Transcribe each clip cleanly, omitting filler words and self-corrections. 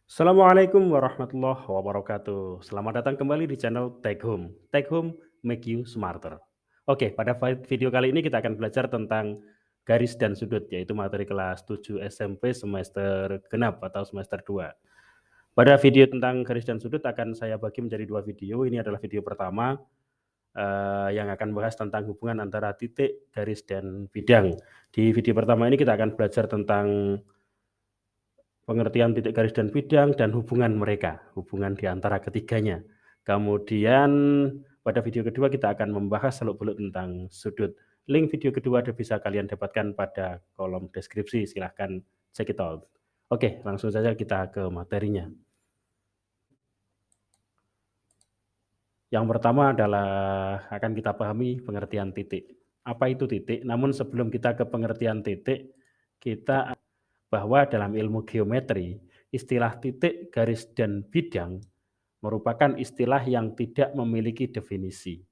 Assalamualaikum warahmatullahi wabarakatuh. Selamat datang kembali di channel Take Home. Take Home make you smarter. Oke, pada video kali ini kita akan belajar tentang garis dan sudut, yaitu materi kelas 7 SMP semester genap atau semester 2. Pada video tentang garis dan sudut akan saya bagi menjadi dua video. Ini adalah video pertama yang akan membahas tentang hubungan antara titik, garis, dan bidang. Di video pertama ini kita akan belajar tentang pengertian titik garis dan bidang dan hubungan mereka, hubungan di antara ketiganya. Kemudian pada video kedua kita akan membahas seluk-beluk tentang sudut. Link video kedua bisa kalian dapatkan pada kolom deskripsi, silahkan check it out. Oke, langsung saja kita ke materinya. Yang pertama adalah akan kita pahami pengertian titik. Apa itu titik? Namun sebelum kita ke pengertian titik, kita bahwa dalam ilmu geometri, istilah titik, garis, dan bidang merupakan istilah yang tidak memiliki definisi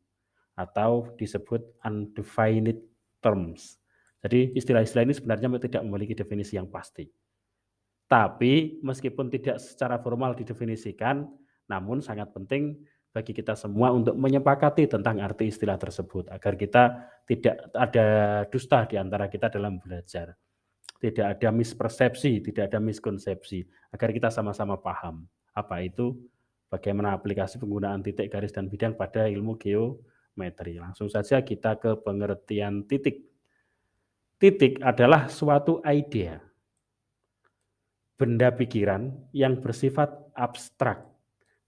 atau disebut undefined terms. Jadi istilah-istilah ini sebenarnya tidak memiliki definisi yang pasti. Tapi meskipun tidak secara formal didefinisikan, namun sangat penting bagi kita semua untuk menyepakati tentang arti istilah tersebut agar kita tidak ada dusta di antara kita dalam belajar. Tidak ada mispersepsi, tidak ada miskonsepsi, agar kita sama-sama paham apa itu, bagaimana aplikasi penggunaan titik, garis, dan bidang pada ilmu geometri. Langsung saja kita ke pengertian titik. Titik adalah suatu idea, benda pikiran yang bersifat abstrak.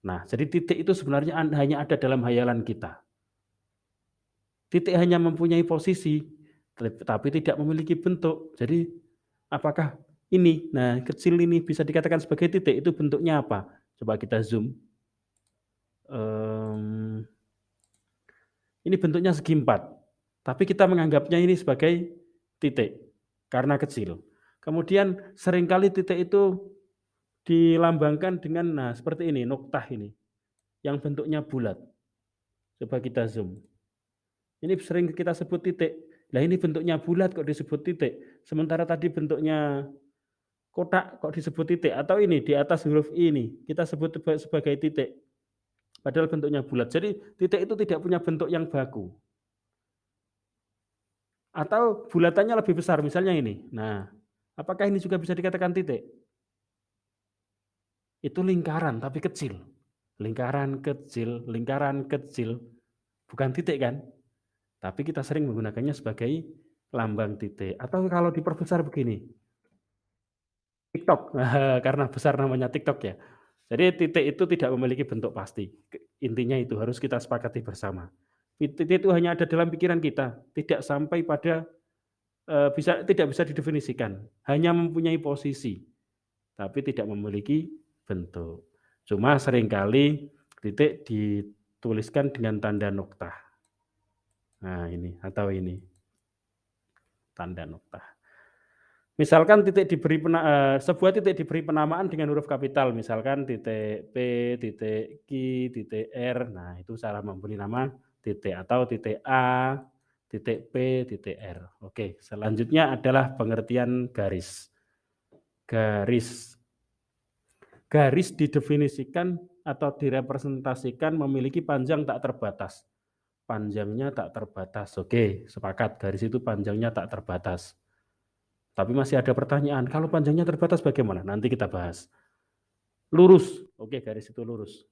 Nah, jadi titik itu sebenarnya hanya ada dalam hayalan kita. Titik hanya mempunyai posisi, tapi tidak memiliki bentuk. Jadi, apakah ini, nah kecil ini bisa dikatakan sebagai titik, itu bentuknya apa? Coba kita zoom. Ini bentuknya segi 4, tapi kita menganggapnya ini sebagai titik, karena kecil. Kemudian seringkali titik itu dilambangkan dengan, nah seperti ini, noktah ini, yang bentuknya bulat. Coba kita zoom. Ini sering kita sebut titik. Lah ini bentuknya bulat kok disebut titik, sementara tadi bentuknya kotak kok disebut titik, atau ini di atas huruf I ini kita sebut sebagai titik, padahal bentuknya bulat. Jadi titik itu tidak punya bentuk yang baku. Atau bulatannya lebih besar, misalnya ini. Nah, apakah ini juga bisa dikatakan titik? Itu lingkaran tapi kecil. Lingkaran kecil, bukan titik kan? Tapi kita sering menggunakannya sebagai lambang titik. Atau kalau diperbesar begini, TikTok, karena besar namanya TikTok ya. Jadi titik itu tidak memiliki bentuk pasti. Intinya itu harus kita sepakati bersama. Titik itu hanya ada dalam pikiran kita, tidak sampai pada tidak bisa didefinisikan, hanya mempunyai posisi, tapi tidak memiliki bentuk. Cuma seringkali titik dituliskan dengan tanda noktah. Nah ini, atau ini, tanda noktah. Misalkan sebuah titik diberi penamaan dengan huruf kapital, misalkan titik P, titik Q, titik R, nah itu cara memberi nama titik, atau titik A, titik P, titik R. Oke, selanjutnya adalah pengertian garis. Garis didefinisikan atau direpresentasikan memiliki panjang tak terbatas. Panjangnya tak terbatas. Oke, sepakat, garis itu panjangnya tak terbatas. Tapi masih ada pertanyaan, kalau panjangnya terbatas bagaimana? Nanti kita bahas. Lurus, oke, garis itu lurus.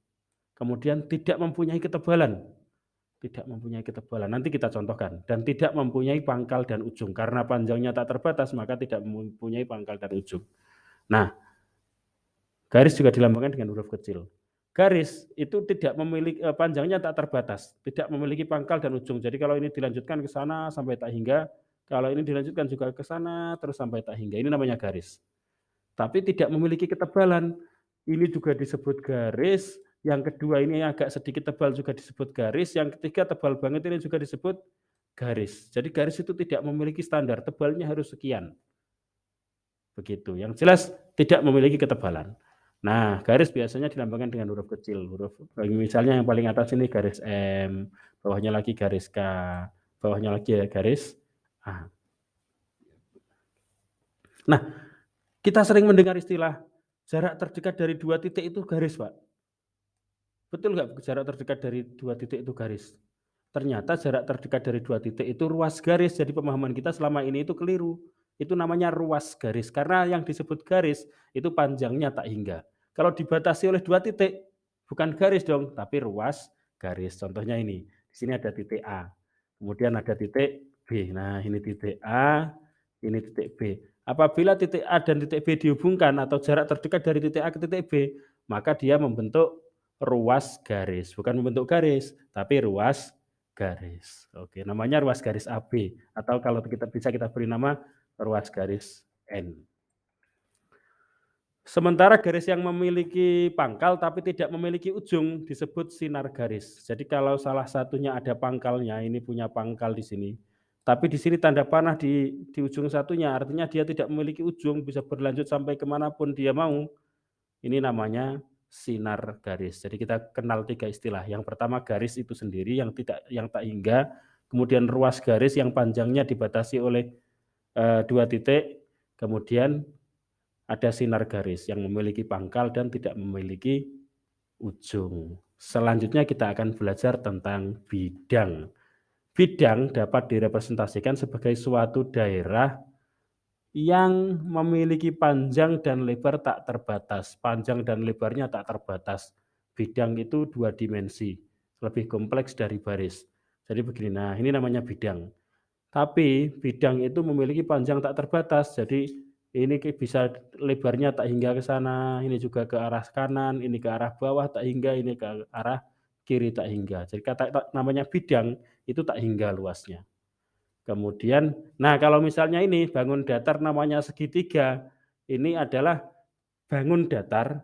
Kemudian tidak mempunyai ketebalan. Tidak mempunyai ketebalan, nanti kita contohkan. Dan tidak mempunyai pangkal dan ujung. Karena panjangnya tak terbatas, maka tidak mempunyai pangkal dan ujung. Nah, garis juga dilambangkan dengan huruf kecil. Garis itu tidak memiliki panjangnya tak terbatas, tidak memiliki pangkal dan ujung. Jadi kalau ini dilanjutkan ke sana sampai tak hingga, kalau ini dilanjutkan juga ke sana terus sampai tak hingga. Ini namanya garis. Tapi tidak memiliki ketebalan. Ini juga disebut garis. Yang kedua ini agak sedikit tebal juga disebut garis. Yang ketiga tebal banget ini juga disebut garis. Jadi garis itu tidak memiliki standar, tebalnya harus sekian. Begitu. Yang jelas tidak memiliki ketebalan. Nah, garis biasanya dilambangkan dengan huruf kecil. Misalnya yang paling atas ini garis M, bawahnya lagi garis K, bawahnya lagi garis A. Nah, kita sering mendengar istilah Jarak terdekat dari 2 titik itu garis, Pak. Betul nggak jarak terdekat dari 2 titik itu garis? Ternyata jarak terdekat dari 2 titik itu ruas garis, jadi pemahaman kita selama ini itu keliru. Itu namanya ruas garis, karena yang disebut garis itu panjangnya tak hingga. Kalau dibatasi oleh 2 titik, bukan garis dong, tapi ruas garis. Contohnya ini, di sini ada titik A, kemudian ada titik B. Nah, ini titik A, ini titik B. Apabila titik A dan titik B dihubungkan atau jarak terdekat dari titik A ke titik B, maka dia membentuk ruas garis, bukan membentuk garis, tapi ruas garis. Oke, namanya ruas garis AB atau kalau kita bisa kita beri nama ruas garis N. Sementara garis yang memiliki pangkal tapi tidak memiliki ujung disebut sinar garis. Jadi kalau salah satunya ada pangkalnya, ini punya pangkal di sini, tapi di sini tanda panah di ujung satunya, artinya dia tidak memiliki ujung, bisa berlanjut sampai kemanapun dia mau. Ini namanya sinar garis. Jadi kita kenal 3 istilah. Yang pertama garis itu sendiri yang tak hingga, kemudian ruas garis yang panjangnya dibatasi oleh 2 titik, kemudian ada sinar garis yang memiliki pangkal dan tidak memiliki ujung. Selanjutnya kita akan belajar tentang bidang. Bidang dapat direpresentasikan sebagai suatu daerah yang memiliki panjang dan lebar tak terbatas, panjang dan lebarnya tak terbatas. Bidang itu 2 dimensi, lebih kompleks dari baris. Jadi begini, nah ini namanya bidang. Tapi bidang itu memiliki panjang tak terbatas, jadi ini bisa lebarnya tak hingga ke sana, ini juga ke arah kanan, ini ke arah bawah tak hingga, ini ke arah kiri tak hingga. Jadi namanya bidang itu tak hingga luasnya. Kemudian, nah kalau misalnya ini bangun datar namanya segitiga, ini adalah bangun datar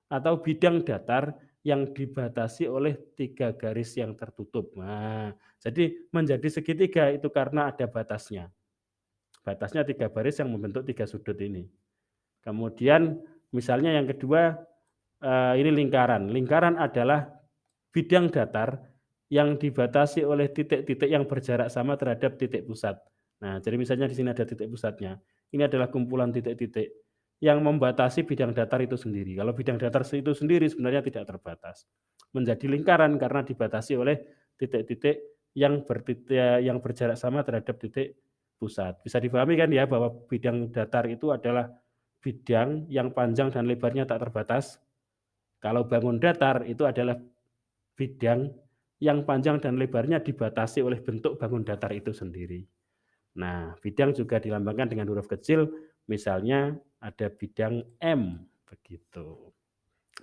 atau bidang datar yang dibatasi oleh 3 garis yang tertutup. Nah, jadi menjadi segitiga itu karena ada batasnya. Batasnya 3 baris yang membentuk 3 sudut ini. Kemudian misalnya yang kedua, ini lingkaran. Lingkaran adalah bidang datar yang dibatasi oleh titik-titik yang berjarak sama terhadap titik pusat. Nah, jadi misalnya di sini ada titik pusatnya. Ini adalah kumpulan titik-titik yang membatasi bidang datar itu sendiri. Kalau bidang datar itu sendiri sebenarnya tidak terbatas. Menjadi lingkaran karena dibatasi oleh titik-titik yang berjarak sama terhadap titik pusat. Bisa dipahami kan ya bahwa bidang datar itu adalah bidang yang panjang dan lebarnya tak terbatas. Kalau bangun datar itu adalah bidang yang panjang dan lebarnya dibatasi oleh bentuk bangun datar itu sendiri. Nah, bidang juga dilambangkan dengan huruf kecil, misalnya ada bidang M, begitu.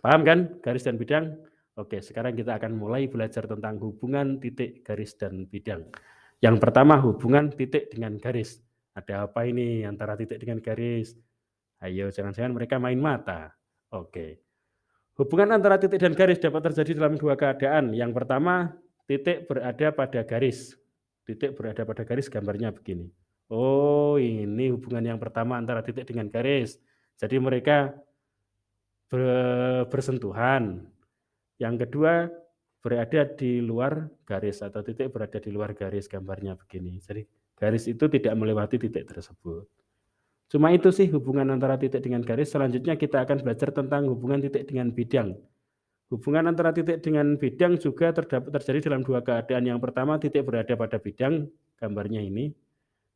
Paham kan garis dan bidang? Oke, sekarang kita akan mulai belajar tentang hubungan titik, garis, dan bidang. Yang pertama hubungan titik dengan garis. Ada apa ini antara titik dengan garis? Ayo, jangan-jangan mereka main mata. Oke. Hubungan antara titik dan garis dapat terjadi dalam 2 keadaan. Yang pertama, titik berada pada garis. Titik berada pada garis gambarnya begini. Oh, ini hubungan yang pertama antara titik dengan garis. Jadi mereka bersentuhan. Yang kedua, berada di luar garis atau titik berada di luar garis, gambarnya begini. Jadi garis itu tidak melewati titik tersebut. Cuma itu sih hubungan antara titik dengan garis. Selanjutnya kita akan belajar tentang hubungan titik dengan bidang. Hubungan antara titik dengan bidang juga terjadi dalam 2 keadaan. Yang pertama, titik berada pada bidang, gambarnya ini.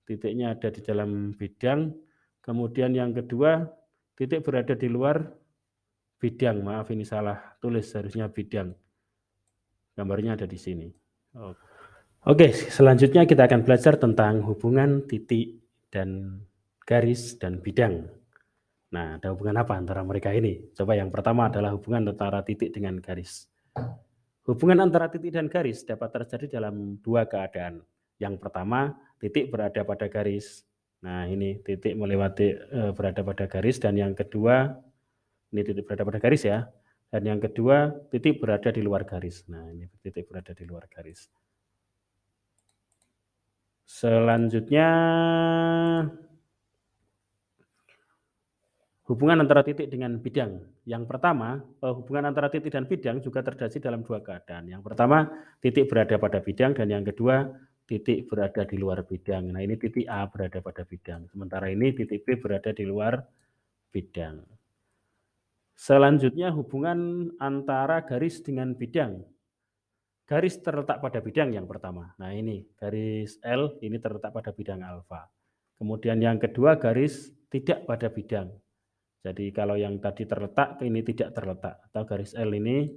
Titiknya ada di dalam bidang. Kemudian yang kedua, titik berada di luar bidang. Maaf ini salah tulis, harusnya bidang. Gambarnya ada di sini. Oke, selanjutnya kita akan belajar tentang hubungan titik dan garis dan bidang. Nah, ada hubungan apa antara mereka ini? Coba yang pertama adalah hubungan antara titik dengan garis. Hubungan antara titik dan garis dapat terjadi dalam 2 keadaan. Yang pertama, titik berada pada garis. Nah, ini titik melewati berada pada garis, dan yang kedua, ini titik berada pada garis ya. Dan yang kedua, titik berada di luar garis. Nah, ini titik berada di luar garis. Selanjutnya, hubungan antara titik dengan bidang. Yang pertama, hubungan antara titik dan bidang juga terjadi dalam 2 keadaan. Yang pertama, titik berada pada bidang, dan yang kedua, titik berada di luar bidang. Nah, ini titik A berada pada bidang. Sementara ini titik B berada di luar bidang. Selanjutnya hubungan antara garis dengan bidang. Garis terletak pada bidang yang pertama. Nah ini, garis L ini terletak pada bidang alfa. Kemudian yang kedua garis tidak pada bidang. Jadi kalau yang tadi terletak, ini tidak terletak. Atau garis L ini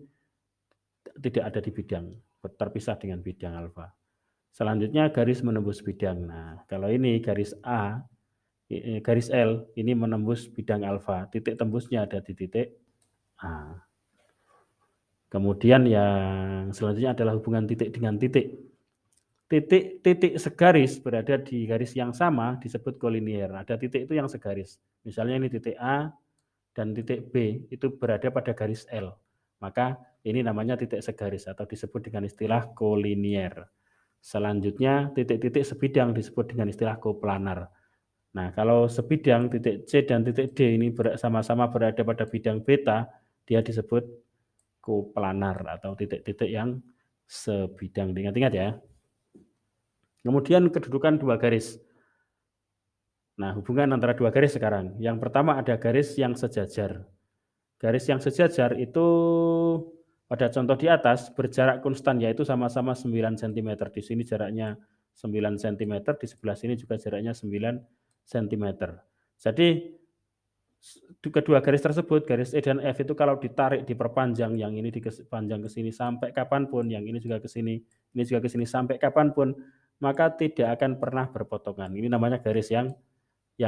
tidak ada di bidang, terpisah dengan bidang alfa. Selanjutnya garis menembus bidang. Nah kalau ini garis A, garis L ini menembus bidang alfa. Titik tembusnya ada di titik A. Kemudian yang selanjutnya adalah hubungan titik dengan titik. Titik segaris berada di garis yang sama disebut kolinier. Ada titik itu yang segaris. Misalnya ini titik A dan titik B itu berada pada garis L. Maka ini namanya titik segaris atau disebut dengan istilah kolinier. Selanjutnya titik-titik sebidang disebut dengan istilah koplanar. Nah kalau sebidang titik C dan titik D ini sama-sama berada pada bidang beta, dia disebut koplanar atau titik-titik yang sebidang. Ingat-ingat ya. Kemudian kedudukan dua garis. Nah, hubungan antara dua garis sekarang. Yang pertama ada garis yang sejajar. Garis yang sejajar itu pada contoh di atas berjarak konstan yaitu sama-sama 9 cm. Di sini jaraknya 9 cm, di sebelah sini juga jaraknya 9 cm. Jadi kedua garis tersebut, garis E dan F itu kalau ditarik, diperpanjang, yang ini dipanjang ke sini sampai kapanpun, yang ini juga ke sini sampai kapanpun, maka tidak akan pernah berpotongan. Ini namanya garis yang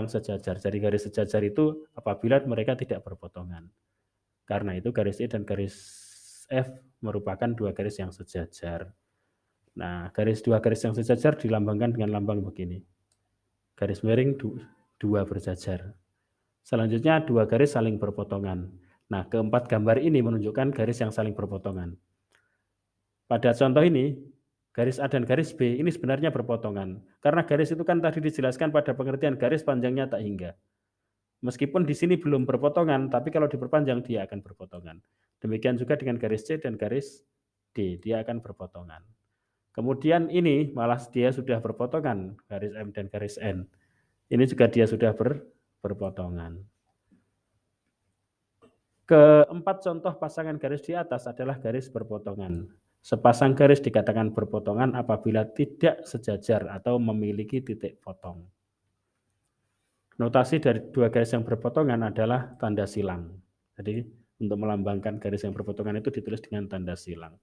sejajar. Jadi garis sejajar itu apabila mereka tidak berpotongan. Karena itu garis E dan garis F merupakan dua garis yang sejajar. Nah, dua garis yang sejajar dilambangkan dengan lambang begini. Garis miring dua berjajar. Selanjutnya dua garis saling berpotongan. Nah, keempat gambar ini menunjukkan garis yang saling berpotongan. Pada contoh ini, garis A dan garis B ini sebenarnya berpotongan. Karena garis itu kan tadi dijelaskan pada pengertian garis panjangnya tak hingga. Meskipun di sini belum berpotongan, tapi kalau diperpanjang dia akan berpotongan. Demikian juga dengan garis C dan garis D, dia akan berpotongan. Kemudian ini malah dia sudah berpotongan, garis M dan garis N. Ini juga dia sudah berpotongan. Keempat contoh pasangan garis di atas adalah garis berpotongan. Sepasang garis dikatakan berpotongan apabila tidak sejajar atau memiliki titik potong. Notasi dari dua garis yang berpotongan adalah tanda silang. Jadi untuk melambangkan garis yang berpotongan itu ditulis dengan tanda silang.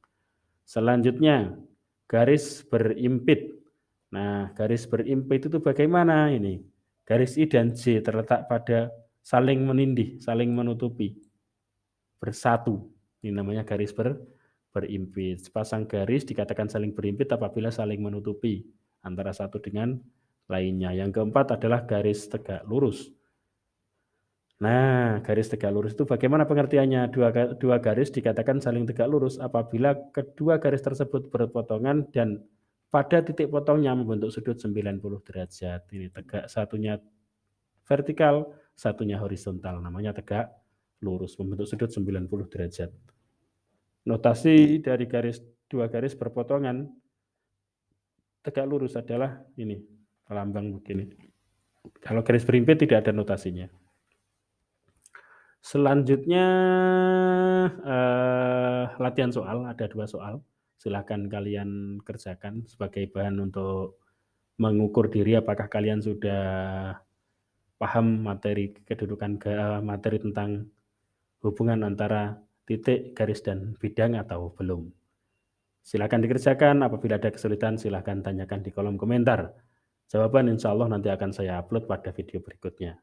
Selanjutnya garis berimpit. Nah, garis berimpit itu bagaimana ini? Garis I dan J terletak pada saling menindih, saling menutupi, bersatu. Ini namanya garis berimpit. Sepasang garis dikatakan saling berimpit apabila saling menutupi antara satu dengan lainnya. Yang keempat adalah garis tegak lurus. Nah, garis tegak lurus itu bagaimana pengertiannya? Dua garis dikatakan saling tegak lurus apabila kedua garis tersebut berpotongan dan pada titik potongnya membentuk sudut 90 derajat. Ini tegak, satunya vertikal, satunya horizontal. Namanya tegak lurus, membentuk sudut 90 derajat. Notasi dari dua garis berpotongan tegak lurus adalah ini, lambang begini. Kalau garis berimpit tidak ada notasinya. Selanjutnya latihan soal, ada 2 soal. Silahkan kalian kerjakan sebagai bahan untuk mengukur diri apakah kalian sudah paham materi materi tentang hubungan antara titik, garis, dan bidang atau belum. Silakan dikerjakan, apabila ada kesulitan silahkan tanyakan di kolom komentar. Jawaban insya Allah nanti akan saya upload pada video berikutnya.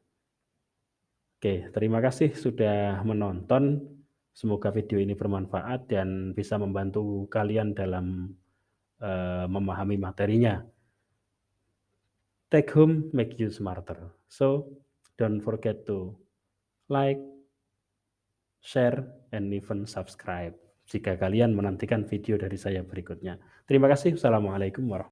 Oke, terima kasih sudah menonton. Semoga video ini bermanfaat dan bisa membantu kalian dalam memahami materinya. Take home make you smarter. So, don't forget to like, share, and even subscribe jika kalian menantikan video dari saya berikutnya. Terima kasih. Assalamualaikum warahmatullahi wabarakatuh.